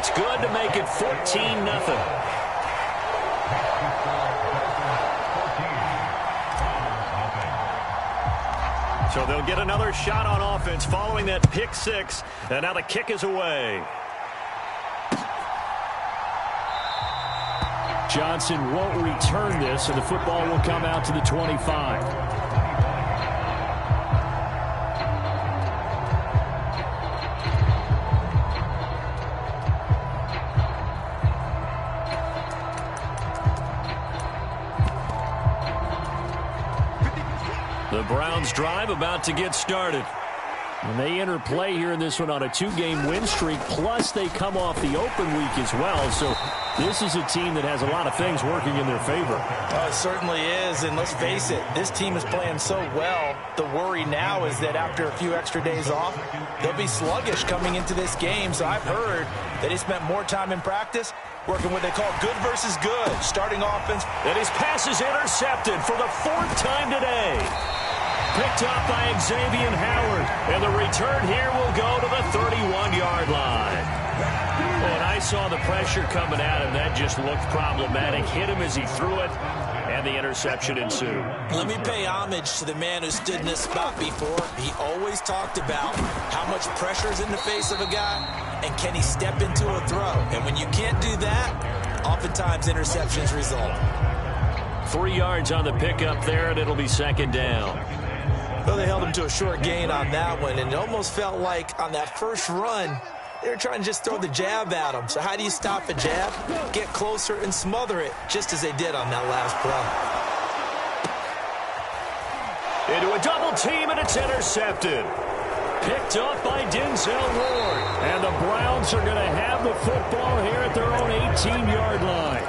it's good to make it 14-0. So they'll get another shot on offense following that pick six. And now the kick is away. Johnson won't return this, and the football will come out to the 25. The Browns drive about to get started. And they enter play here in this one on a 2-game win streak, plus they come off the open week as well. So this is a team that has a lot of things working in their favor. Oh, it certainly is, and let's face it, this team is playing so well. The worry now is that after a few extra days off, they'll be sluggish coming into this game. So I've heard that they spent more time in practice working what they call good versus good, starting offense. And his pass is intercepted for the 4th time today. Picked up by Xavier Howard. And the return here will go to the 31-yard line. When I saw the pressure coming at him, that just looked problematic. Hit him as he threw it, and the interception ensued. Let me pay homage to the man who stood in this spot before. He always talked about how much pressure is in the face of a guy, and can he step into a throw. And when you can't do that, oftentimes interceptions result. 3 yards on the pickup there, and it'll be 2nd down. Well, they held him to a short gain on that one, and it almost felt like on that first run, they were trying to just throw the jab at him. So how do you stop a jab? Get closer and smother it, just as they did on that last play. Into a double team, and it's intercepted. Picked up by Denzel Ward. And the Browns are going to have the football here at their own 18-yard line.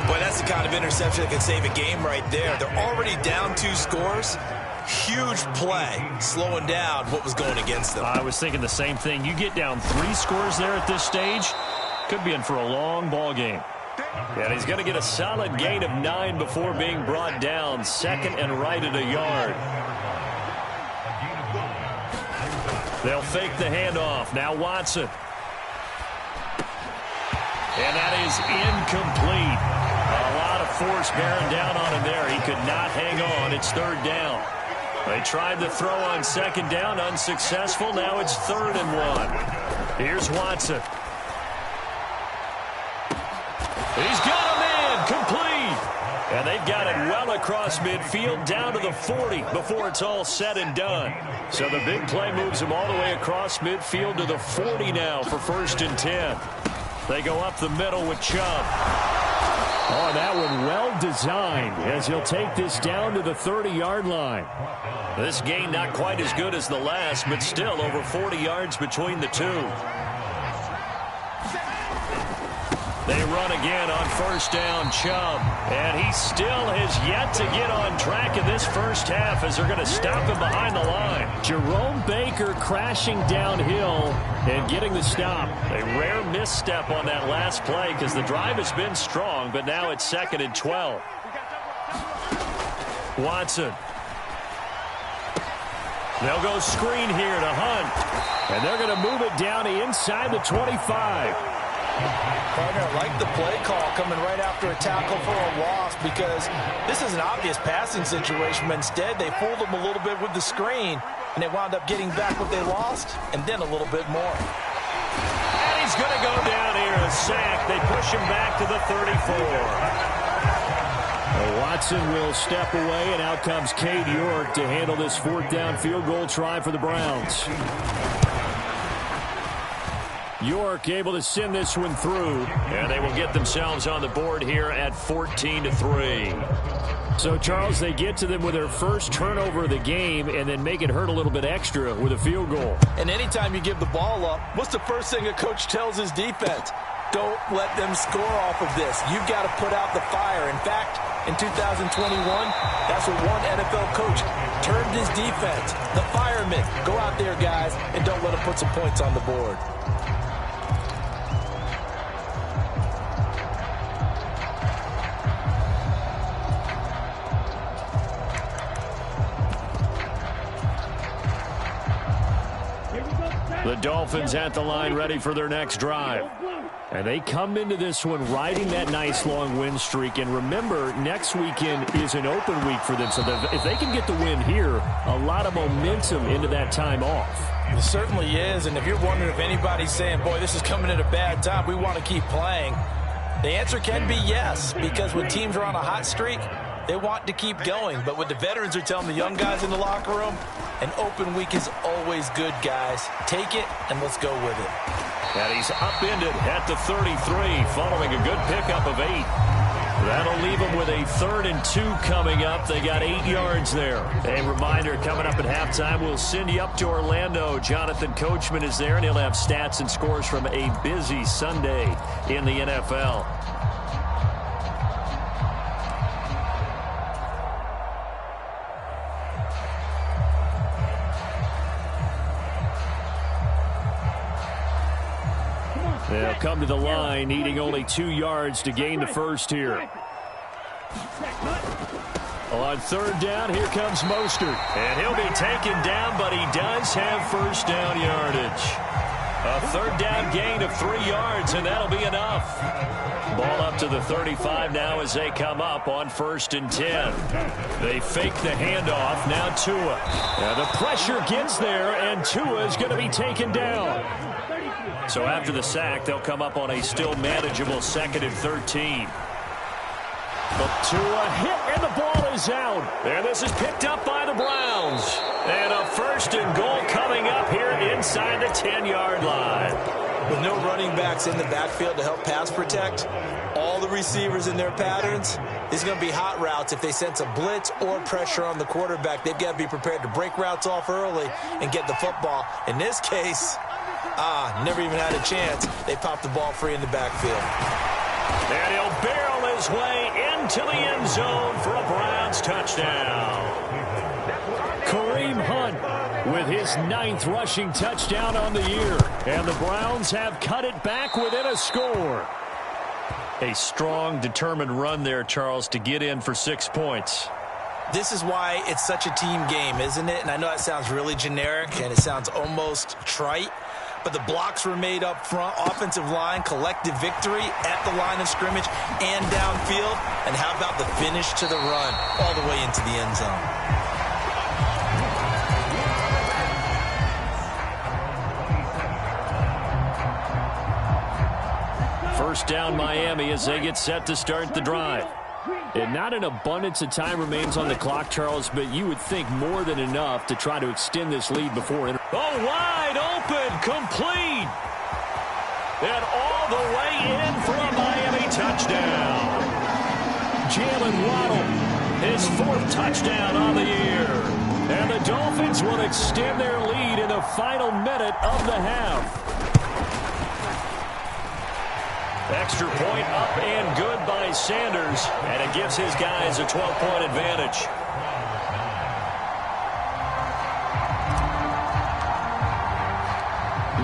Boy, that's the kind of interception that can save a game right there. They're already down 2 scores. Huge play, slowing down what was going against them. I was thinking the same thing. You get down 3 scores there at this stage, could be in for a long ball game. And he's going to get a solid gain of 9 before being brought down. 2nd and right at a yard. They'll fake the handoff. Now Watson. And that is incomplete. A lot of force bearing down on him there. He could not hang on. It's 3rd down. They tried the throw on 2nd down, unsuccessful. Now it's 3rd and 1. Here's Watson. He's got a man, complete. And they've got it well across midfield, down to the 40 before it's all said and done. So the big play moves them all the way across midfield to the 40 now for 1st and 10. They go up the middle with Chubb. Oh, that one well designed as he'll take this down to the 30-yard line. This gain not quite as good as the last, but still over 40 yards between the two. They run again on 1st down, Chubb. And he still has yet to get on track in this first half as they're going to stop him behind the line. Jerome Baker crashing downhill and getting the stop. A rare misstep on that last play because the drive has been strong, but now it's 2nd and 12. Watson. They'll go screen here to Hunt. And they're going to move it down inside the 25. Partner, I like the play call coming right after a tackle for a loss because this is an obvious passing situation, but instead they fooled them a little bit with the screen, and they wound up getting back what they lost and then a little bit more. And he's going to go down here, a sack. They push him back to the 34. Well, Watson will step away, and out comes Cade York to handle this 4th down field goal try for the Browns. York able to send this one through, and they will get themselves on the board here at 14-3. So, Charles, they get to them with their first turnover of the game and then make it hurt a little bit extra with a field goal. And anytime you give the ball up, what's the first thing a coach tells his defense? Don't let them score off of this. You've got to put out the fire. In fact, in 2021, that's what one NFL coach termed his defense. The firemen. Go out there, guys, and don't let them put some points on the board. The Dolphins at the line ready for their next drive. And they come into this one riding that nice long win streak. And remember, next weekend is an open week for them. So if they can get the win here, a lot of momentum into that time off. It certainly is. And if you're wondering if anybody's saying, boy, this is coming at a bad time, we want to keep playing, the answer can be yes. Because when teams are on a hot streak, they want to keep going. But what the veterans are telling the young guys in the locker room, an open week is always good, guys. Take it, and let's go with it. And he's upended at the 33 following a good pickup of 8. That'll leave them with a 3rd and 2 coming up. They got 8 yards there. A reminder, coming up at halftime, we'll send you up to Orlando. Jonathan Coachman is there, and he'll have stats and scores from a busy Sunday in the NFL. They'll come to the line, needing only 2 yards to gain the first here. On 3rd down, here comes Mostert. And he'll be taken down, but he does have first down yardage. A 3rd down gain of 3 yards, and that'll be enough. Ball up to the 35 now as they come up on 1st and 10. They fake the handoff. Now Tua. Now the pressure gets there, and Tua is going to be taken down. So after the sack, they'll come up on a still manageable 2nd and 13. But Tua hit, and the ball is out. And this is picked up by the Browns. And a 1st and goal coming up here inside the 10-yard line. With no running backs in the backfield to help pass protect, all the receivers in their patterns, these are going to be hot routes. If they sense a blitz or pressure on the quarterback, they've got to be prepared to break routes off early and get the football. In this case, never even had a chance. They popped the ball free in the backfield. And he'll barrel his way into the end zone for a Browns touchdown. Kareem Hunt with his 9th rushing touchdown on the year. And the Browns have cut it back within a score. A strong, determined run there, Charles, to get in for 6 points. This is why it's such a team game, isn't it? And I know that sounds really generic, and it sounds almost trite. But the blocks were made up front, offensive line, collective victory at the line of scrimmage and downfield. And how about the finish to the run all the way into the end zone? First down Miami as they get set to start the drive. And not an abundance of time remains on the clock, Charles, but you would think more than enough to try to extend this lead before. Oh, wide open, complete. And all the way in for a Miami touchdown. Jalen Waddle, his 4th touchdown on the year. And the Dolphins will extend their lead in the final minute of the half. Extra point up and good by Sanders, and it gives his guys a 12-point advantage.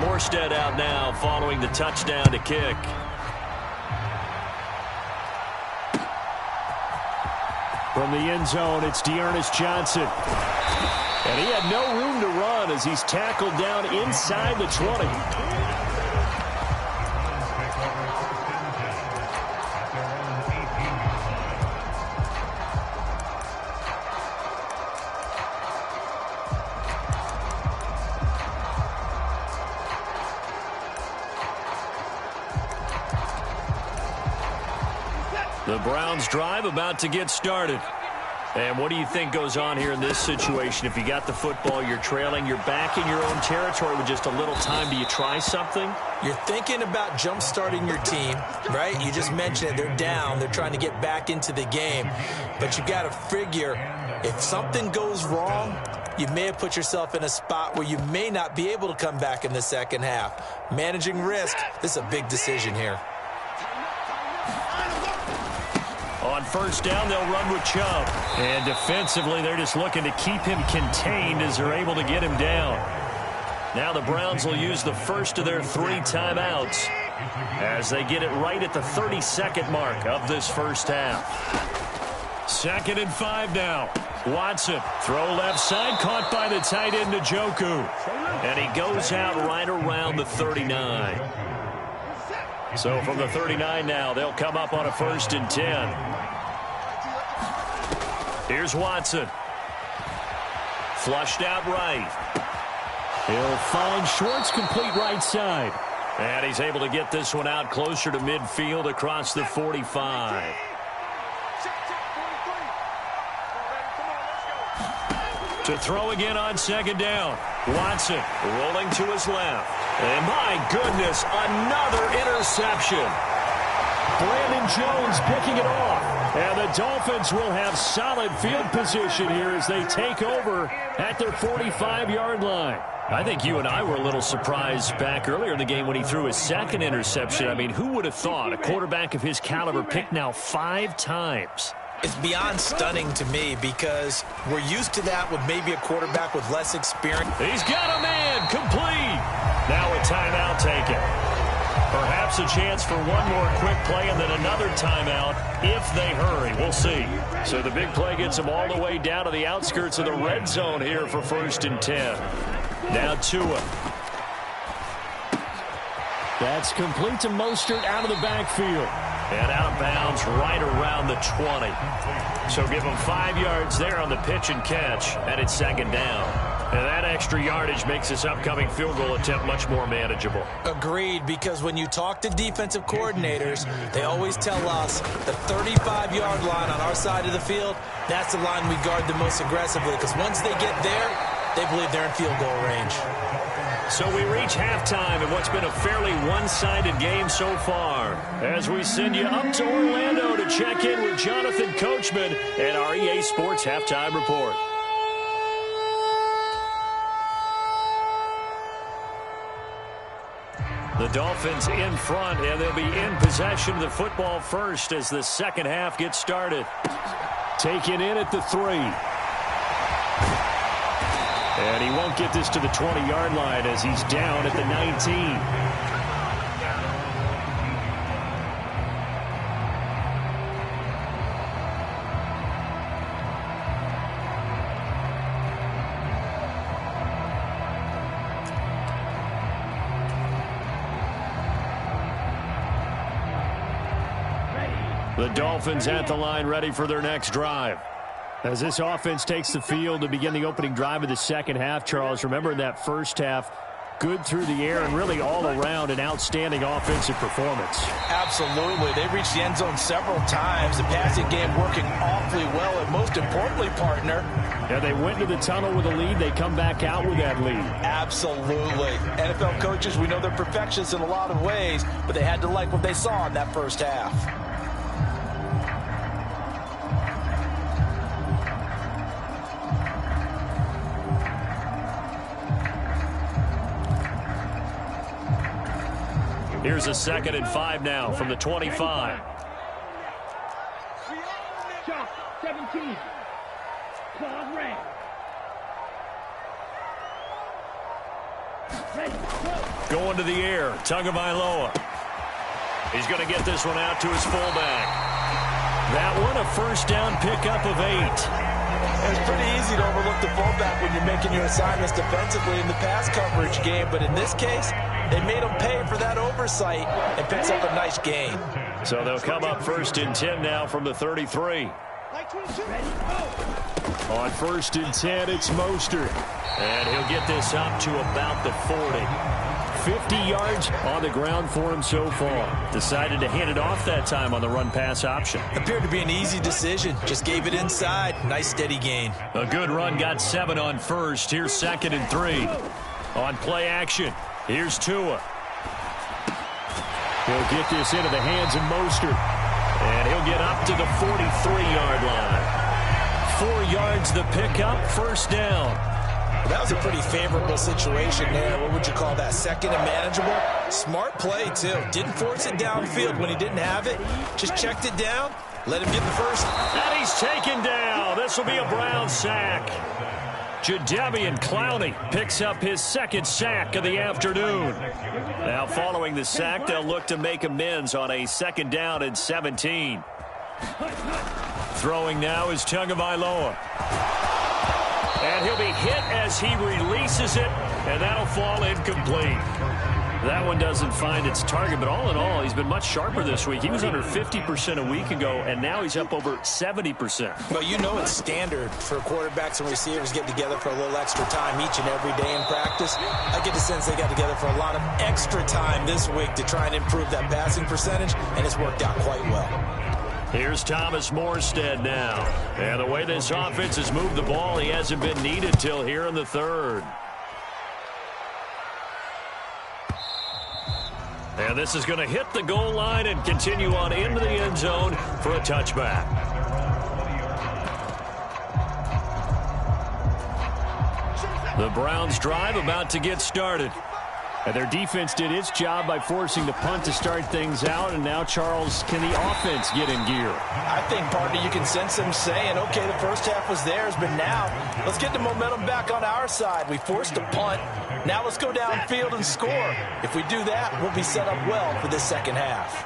Morstead out now following the touchdown to kick. From the end zone, it's Dearness Johnson. And he had no room to run as he's tackled down inside the 20. The Browns drive about to get started. And what do you think goes on here in this situation? If you got the football, you're trailing, you're back in your own territory with just a little time. Do you try something? You're thinking about jump-starting your team, right? You just mentioned it. They're down. They're trying to get back into the game. But you got to figure, if something goes wrong, you may have put yourself in a spot where you may not be able to come back in the second half. Managing risk, this is a big decision here. On first down, they'll run with Chubb. And defensively, they're just looking to keep him contained as they're able to get him down. Now the Browns will use the first of their 3 timeouts as they get it right at the 32nd mark of this first half. 2nd and 5 now. Watson, throw left side, caught by the tight end Njoku. And he goes out right around the 39. So from the 39 now, they'll come up on a 1st and 10. Here's Watson. Flushed out right. He'll find Schwartz complete right side. And he's able to get this one out closer to midfield across the 45. To throw again on 2nd down. Watson rolling to his left. And my goodness, another interception. Brandon Jones picking it off. And the Dolphins will have solid field position here as they take over at their 45-yard line. I think you and I were a little surprised back earlier in the game when he threw his 2nd interception. I mean, who would have thought a quarterback of his caliber picked now 5 times? It's beyond stunning to me because we're used to that with maybe a quarterback with less experience. He's got a man complete. Now a timeout taken. Perhaps a chance for one more quick play and then another timeout if they hurry. We'll see. So the big play gets them all the way down to the outskirts of the red zone here for 1st and 10. Now Tua. That's complete to Mostert out of the backfield. And out of bounds right around the 20. So give them 5 yards there on the pitch and catch, and it's 2nd down. And that extra yardage makes this upcoming field goal attempt much more manageable. Agreed, because when you talk to defensive coordinators, they always tell us the 35-yard line on our side of the field, that's the line we guard the most aggressively, because once they get there, they believe they're in field goal range. So we reach halftime in what's been a fairly one-sided game so far. As we send you up to Orlando to check in with Jonathan Coachman and our EA Sports Halftime Report. The Dolphins in front, and they'll be in possession of the football first as the 2nd half gets started. Taken in at the 3. And he won't get this to the 20-yard line as he's down at the 19. The Dolphins at the line ready for their next drive. As this offense takes the field to begin the opening drive of the 2nd half, Charles, remember in that 1st half, good through the air and really all around an outstanding offensive performance. Absolutely. They reached the end zone several times. The passing game working awfully well, and most importantly, partner. Yeah, they went into the tunnel with a lead. They come back out with that lead. Absolutely. NFL coaches, we know they're perfectionists in a lot of ways, but they had to like what they saw in that 1st half. Here's a 2nd and 5 now from the 25. 17. Going to the air, Tagovailoa. He's going to get this one out to his fullback. That one a 1st down pickup of 8. It's pretty easy to overlook the fullback when you're making your assignments defensively in the pass coverage game, but in this case, they made him pay for that oversight and picks up a nice gain. So they'll come up 1st and 10 now from the 33. On 1st and 10, it's Mostert. And he'll get this up to about the 40. 50 yards on the ground for him so far. Decided to hand it off that time on the run-pass option. Appeared to be an easy decision. Just gave it inside. Nice steady gain. A good run, got 7 on 1st. Here's 2nd and 3. On play action, here's Tua. He'll get this into the hands of Mostert. And he'll get up to the 43-yard line. 4 yards the pickup, 1st down. That was a pretty favorable situation there. What would you call that? 2nd and manageable? Smart play, too. Didn't force it downfield when he didn't have it. Just checked it down, let him get the 1st. And he's taken down. This will be a Brown sack. Jadeveon Clowney picks up his 2nd sack of the afternoon. Now following the sack, they'll look to make amends on a 2nd down and 17. Throwing now is Tagovailoa. And he'll be hit as he releases it, and that'll fall incomplete. That one doesn't find its target, but all in all, he's been much sharper this week. He was under 50% a week ago, and now he's up over 70%. Well, you know it's standard for quarterbacks and receivers get together for a little extra time each and every day in practice. I get the sense they got together for a lot of extra time this week to try and improve that passing percentage, and it's worked out quite well. Here's Thomas Morstead now. And the way this offense has moved the ball, he hasn't been needed till here in the third. And this is going to hit the goal line and continue on into the end zone for a touchback. The Browns drive about to get started. And their defense did its job by forcing the punt to start things out. And now, Charles, can the offense get in gear? I think, partner, you can sense them saying, okay, the first half was theirs, but now let's get the momentum back on our side. We forced a punt. Now let's go downfield and score. If we do that, we'll be set up well for this second half.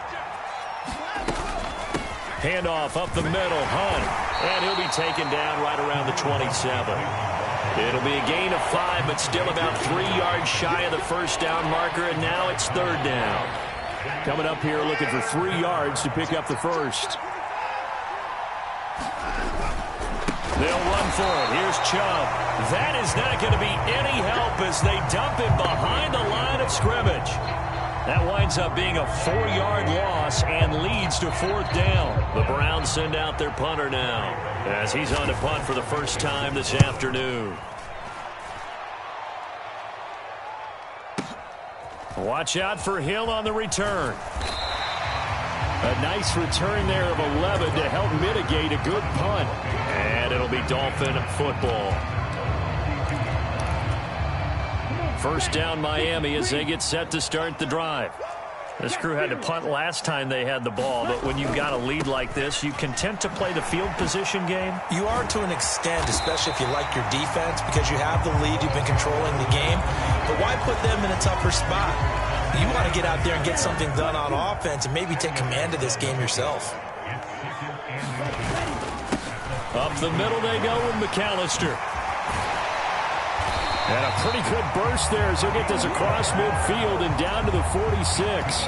Handoff up the middle, Hunt. And he'll be taken down right around the 27. It'll be a gain of 5, but still about 3 yards shy of the first down marker, and now it's third down. Coming up here looking for 3 yards to pick up the first. They'll run for it. Here's Chubb. That is not going to be any help as they dump him behind the line of scrimmage. That winds up being a 4-yard loss and leads to fourth down. The Browns send out their punter now as he's on to punt for the first time this afternoon. Watch out for Hill on the return. A nice return there of 11 to help mitigate a good punt. And it'll be Dolphin football. First down Miami as they get set to start the drive. This crew had to punt last time they had the ball, but when you've got a lead like this, you content to play the field position game? You are to an extent, especially if you like your defense, because you have the lead, you've been controlling the game. But why put them in a tougher spot? You want to get out there and get something done on offense and maybe take command of this game yourself. Up the middle they go with McAllister. And a pretty good burst there as he'll get this across midfield and down to the 46.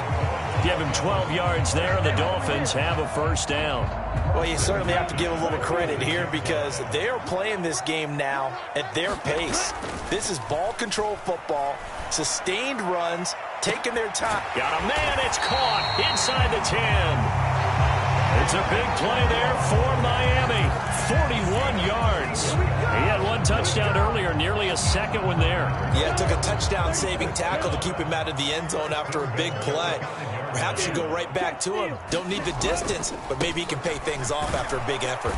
Give him 12 yards there, and the Dolphins have a first down. Well, you certainly have to give a little credit here because they are playing this game now at their pace. This is ball control football, sustained runs, taking their time. Got a man, it's caught inside the 10. It's a big play there for Miami. 41 yards. He had one touchdown earlier, nearly a second one there. Yeah, it took a touchdown-saving tackle to keep him out of the end zone after a big play. Perhaps you go right back to him. Don't need the distance, but maybe he can pay things off after a big effort.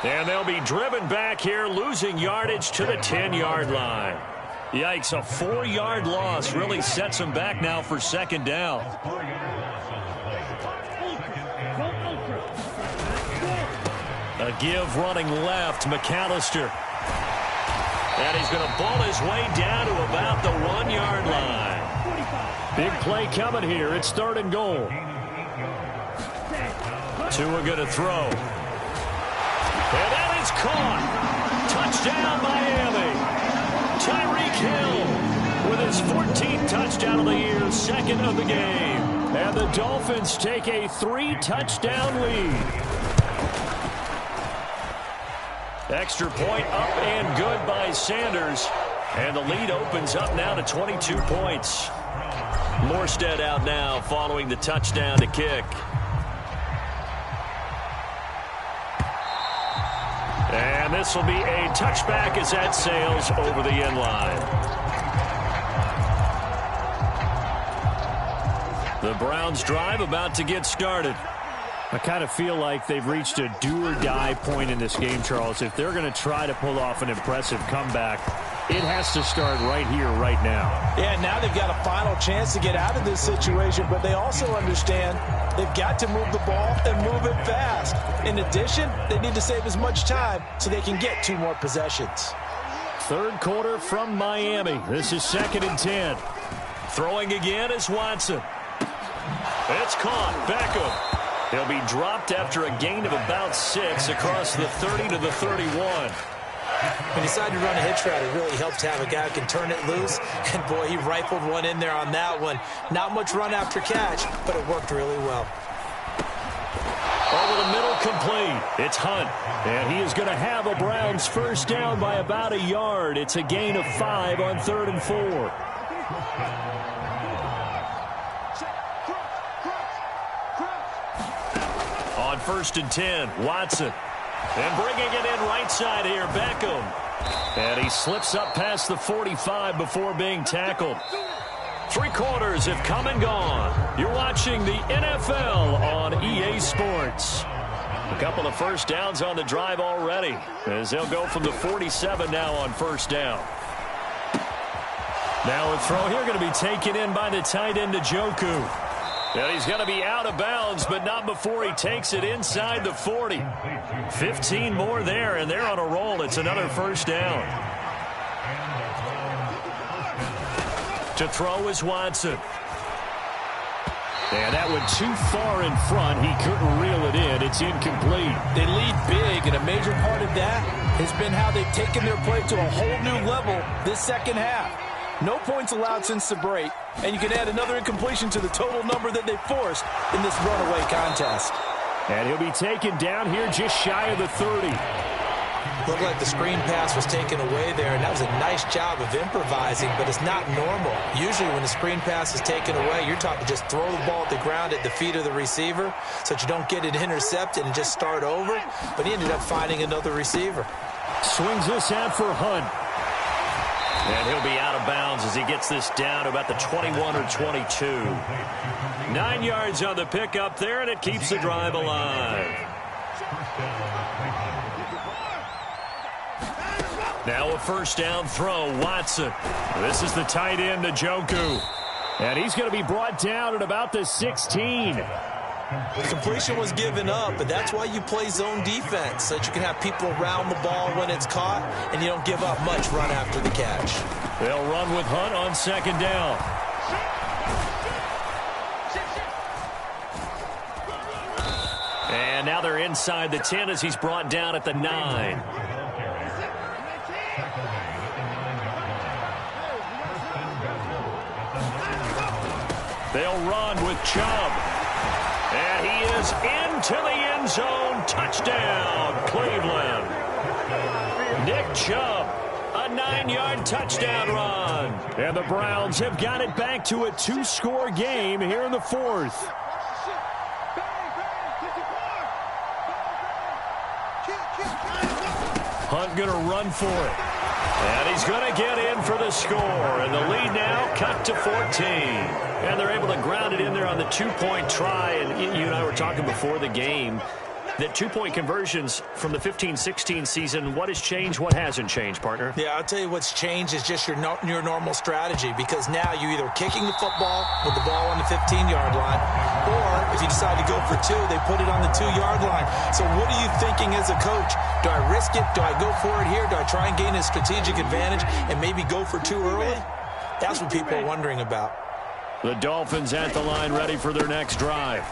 And they'll be driven back here, losing yardage to the 10-yard line. Yikes, a 4-yard loss really sets them back now for second down. A give running left, McAllister. And he's going to ball his way down to about the 1-yard line. Big play coming here. It's third and goal. Tua going to throw. And that is caught. Touchdown, Miami. Tyreek Hill with his 14th touchdown of the year, second of the game. And the Dolphins take a 3-touchdown lead. Extra point up and good by Sanders. And the lead opens up now to 22 points. Morstead out now following the touchdown to kick. And this will be a touchback as that sails over the end line. The Browns drive about to get started. I kind of feel like they've reached a do-or-die point in this game, Charles. If they're going to try to pull off an impressive comeback, it has to start right here, right now. Yeah, now they've got a final chance to get out of this situation, but they also understand they've got to move the ball and move it fast. In addition, they need to save as much time so they can get 2 more possessions. Third quarter from Miami. This is 2nd and 10. Throwing again is Watson. It's caught. Beckham. He'll be dropped after a gain of about 6 across the 30 to the 31. When you decide to run a hitch route, it really helps to have a guy who can turn it loose. And, boy, he rifled one in there on that one. Not much run after catch, but it worked really well. Over the middle, complete. It's Hunt. And he is going to have a Browns first down by about a yard. It's a gain of 5 on 3rd and 4. On 1st and 10, Watson. And bringing it in right side here, Beckham. And he slips up past the 45 before being tackled. 3 quarters have come and gone. You're watching the NFL on EA Sports. A couple of first downs on the drive already, as they'll go from the 47 now on first down. Now a throw here going to be taken in by the tight end, Njoku. And he's going to be out of bounds, but not before he takes it inside the 40. 15 more there, and they're on a roll. It's another first down. To throw is Watson. And that went too far in front. He couldn't reel it in. It's incomplete. They lead big, and a major part of that has been how they've taken their play to a whole new level this second half. No points allowed since the break, and you can add another incompletion to the total number that they forced in this runaway contest. And he'll be taken down here just shy of the 30. Looked like the screen pass was taken away there, and that was a nice job of improvising, but it's not normal. Usually when the screen pass is taken away, you're taught to just throw the ball at the ground at the feet of the receiver so that you don't get it intercepted and just start over, but he ended up finding another receiver. Swings this out for Hunt. And he'll be out of bounds as he gets this down to about the 21 or 22. 9 yards on the pickup there, and it keeps the drive alive. Now a first down throw, Watson. This is the tight end, Njoku. And he's going to be brought down at about the 16. The completion was given up, but that's why you play zone defense, so that you can have people around the ball when it's caught, and you don't give up much run after the catch. They'll run with Hunt on second down. And now they're inside the 10 as he's brought down at the 9. They'll run with Chubb. And he is into the end zone. Touchdown, Cleveland. Nick Chubb, a 9-yard touchdown run. And the Browns have got it back to a 2-score game here in the 4th. Hunt going to run for it. And he's going to get in for the score. And the lead now cut to 14. And they're able to ground it in there on the 2-point try. And you and I were talking before the game that 2-point conversions from the 15-16 season, what has changed, what hasn't changed, partner? Yeah, I'll tell you what's changed is just your normal strategy, because now you're either kicking the football with the ball on the 15-yard line, or if you decide to go for 2, they put it on the 2-yard line. So what are you thinking as a coach? Do I risk it? Do I go for it here? Do I try and gain a strategic advantage and maybe go for 2 early? That's what people are wondering about. The Dolphins at the line, ready for their next drive.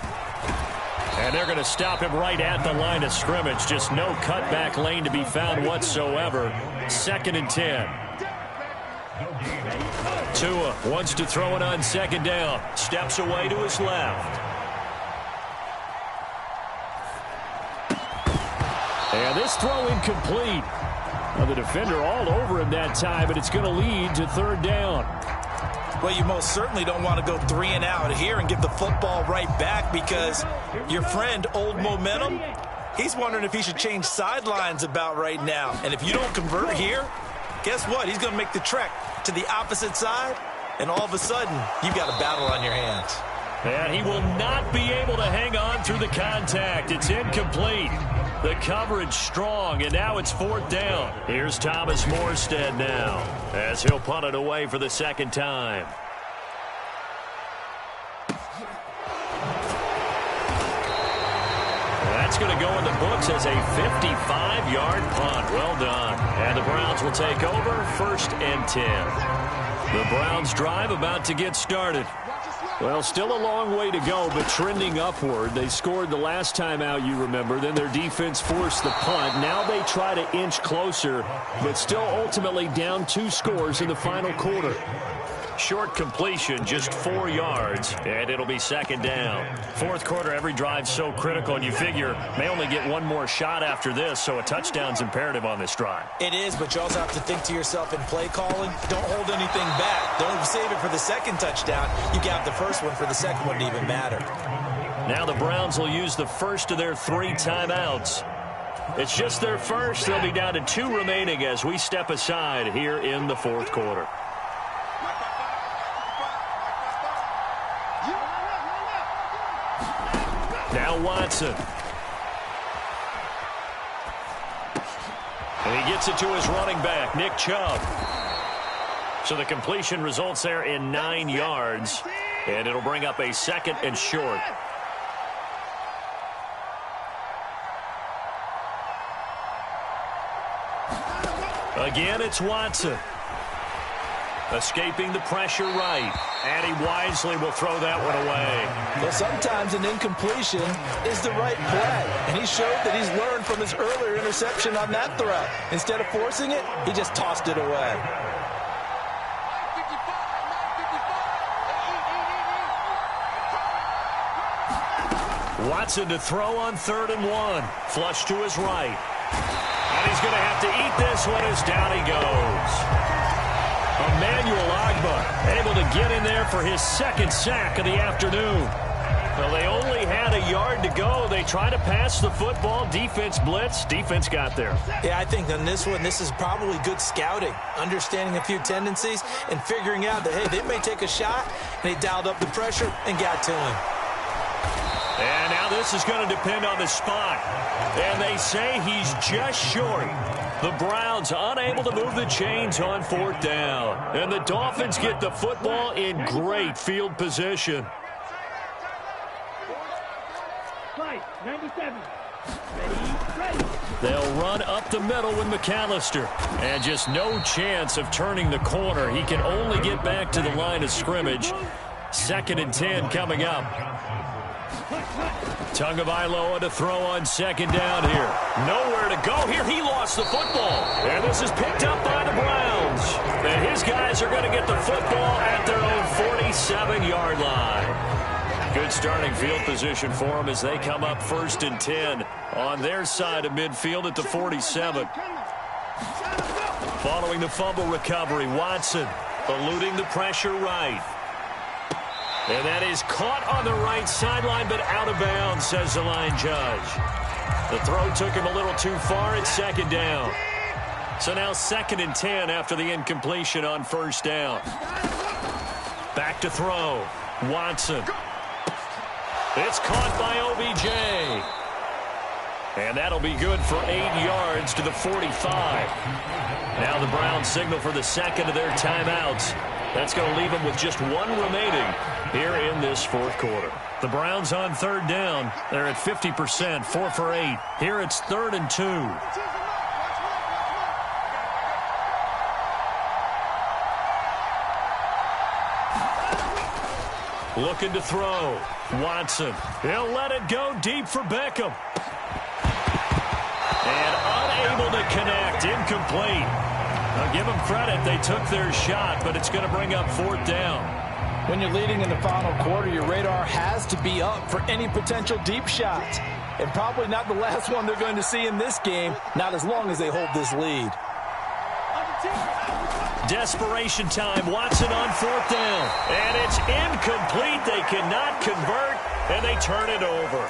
And they're going to stop him right at the line of scrimmage. Just no cutback lane to be found whatsoever. 2nd and 10. Tua wants to throw it on second down. Steps away to his left. And this throw incomplete. Now the defender all over him that time, but it's going to lead to 3rd down. Well, you most certainly don't want to go 3 and out here and give the football right back, because your friend, Old Momentum, he's wondering if he should change sidelines about right now. And if you don't convert here, guess what? He's going to make the trek to the opposite side, and all of a sudden, you've got a battle on your hands. And he will not be able to hang on through the contact. It's incomplete. The coverage strong, and now it's 4th down. Here's Thomas Morstead now, as he'll punt it away for the 2nd time. That's going to go in the books as a 55-yard punt. Well done. And the Browns will take over, 1st and 10. The Browns drive about to get started. Well, still a long way to go, but trending upward. They scored the last time out, you remember. Then their defense forced the punt. Now they try to inch closer, but still ultimately down 2 scores in the final quarter. Short completion, just 4 yards, and it'll be second down. Fourth quarter, every drive's so critical, and you figure may only get one more shot after this, so a touchdown's imperative on this drive. It is, but you also have to think to yourself in play calling, don't hold anything back. Don't save it for the second touchdown. You got the first one for the second one to even matter. Now the Browns will use the first of their 3 timeouts. It's just their first. They'll be down to 2 remaining as we step aside here in the fourth quarter. Now Watson. And he gets it to his running back, Nick Chubb. So the completion results there in 9 yards, and it'll bring up a second and short. Again, it's Watson. Escaping the pressure right. And he wisely will throw that one away. Well, sometimes an incompletion is the right play. And he showed that he's learned from his earlier interception on that throw. Instead of forcing it, he just tossed it away. Watson to throw on 3rd and 1. Flush to his right. And he's going to have to eat this one as down he goes. Emmanuel Ogbah able to get in there for his 2nd sack of the afternoon. Well, they only had a yard to go. They try to pass the football. Defense blitz. Defense got there. Yeah, I think on this one, this is probably good scouting, understanding a few tendencies, and figuring out that, hey, they may take a shot, and they dialed up the pressure and got to him. And now this is going to depend on the spot. And they say he's just short. The Browns unable to move the chains on 4th down. And the Dolphins get the football in great field position. Right, 97. Ready. They'll run up the middle with McAllister. And just no chance of turning the corner. He can only get back to the line of scrimmage. 2nd and 10 coming up. Tagovailoa to throw on 2nd down here. Nowhere to go here. He lost the football. And this is picked up by the Browns. And his guys are going to get the football at their own 47-yard line. Good starting field position for them as they come up 1st and 10 on their side of midfield at the 47. Following the fumble recovery, Watson eluding the pressure right. And that is caught on the right sideline, but out of bounds, says the line judge. The throw took him a little too far. It's 2nd down. So now 2nd and 10 after the incompletion on 1st down. Back to throw. Watson. It's caught by OBJ. And that'll be good for 8 yards to the 45. Now the Browns signal for the 2nd of their timeouts. That's going to leave them with just 1 remaining here in this 4th quarter. The Browns on 3rd down. They're at 50%, 4 for 8. Here it's 3rd and 2. Looking to throw. Watson. He'll let it go deep for Beckham. And unable to connect. Incomplete. I'll give them credit. They took their shot, but it's going to bring up 4th down. When you're leading in the final quarter, your radar has to be up for any potential deep shots. And probably not the last one they're going to see in this game, not as long as they hold this lead. Desperation time. Watson on 4th down. And it's incomplete. They cannot convert, and they turn it over.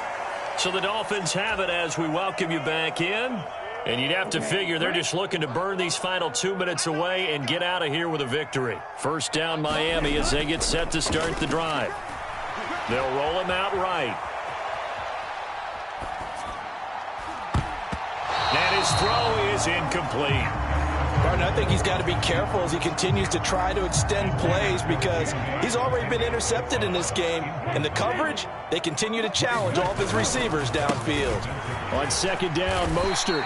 So the Dolphins have it as we welcome you back in. And you'd have to figure they're just looking to burn these final 2 minutes away and get out of here with a victory. 1st down Miami as they get set to start the drive. They'll roll him out right. And his throw is incomplete. Martin, I think he's got to be careful as he continues to try to extend plays because he's already been intercepted in this game. And the coverage, they continue to challenge all of his receivers downfield. On 2nd down, Mostert.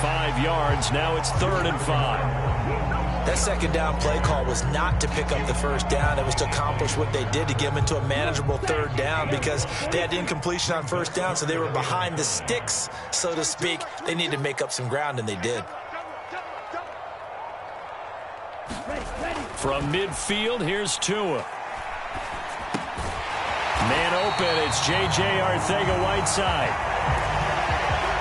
5 yards. Now it's 3rd and 5. That second down play call was not to pick up the first down. It was to accomplish what they did to get them into a manageable third down because they had incompletion on first down, so they were behind the sticks, so to speak. They needed to make up some ground, and they did. From midfield, here's Tua. Man open, it's J.J. Arcega-Whiteside.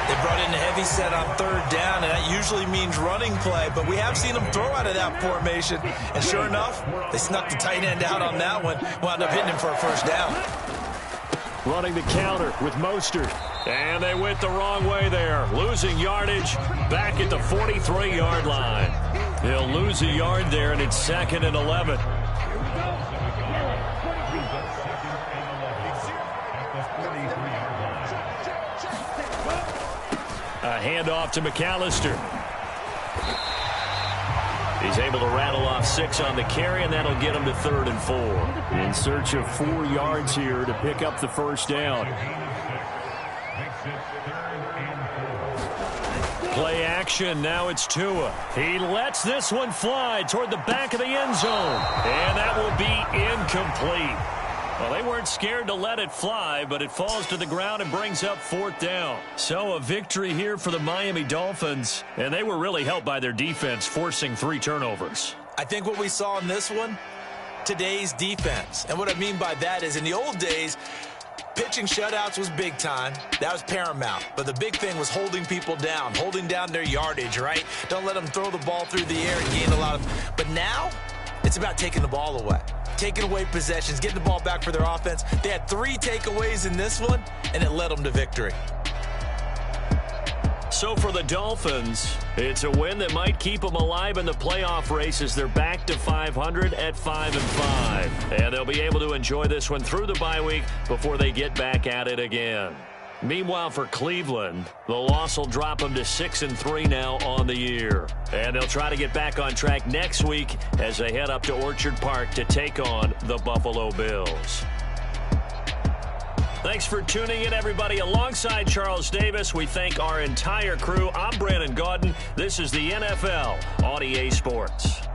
They brought in a heavy set on third down, and that usually means running play, but we have seen them throw out of that formation. And sure enough, they snuck the tight end out on that one, wound up hitting him for a first down. Running the counter with Mostert. And they went the wrong way there. Losing yardage back at the 43-yard line. They'll lose a yard there, and it's 2nd and 11. A handoff to McAllister. He's able to rattle off 6 on the carry, and that'll get him to 3rd and 4. In search of 4 yards here to pick up the first down. Play action, now it's Tua. He lets this one fly toward the back of the end zone. And that will be incomplete. Well, they weren't scared to let it fly, but it falls to the ground and brings up 4th down. So a victory here for the Miami Dolphins, and they were really helped by their defense, forcing 3 turnovers. I think what we saw in this one, today's defense. And what I mean by that is in the old days, pitching shutouts was big time. That was paramount. But the big thing was holding people down, holding down their yardage, right? Don't let them throw the ball through the air and gain a lot of... But now, it's about taking the ball away. Taking away possessions, getting the ball back for their offense. They had 3 takeaways in this one, and it led them to victory. So for the Dolphins, it's a win that might keep them alive in the playoff race as they're back to 500 at 5-5. And they'll be able to enjoy this one through the bye week before they get back at it again. Meanwhile, for Cleveland, the loss will drop them to 6-3 now on the year. And they'll try to get back on track next week as they head up to Orchard Park to take on the Buffalo Bills. Thanks for tuning in, everybody. Alongside Charles Davis, we thank our entire crew. I'm Brandon Gaudin. This is the NFL on EA Sports.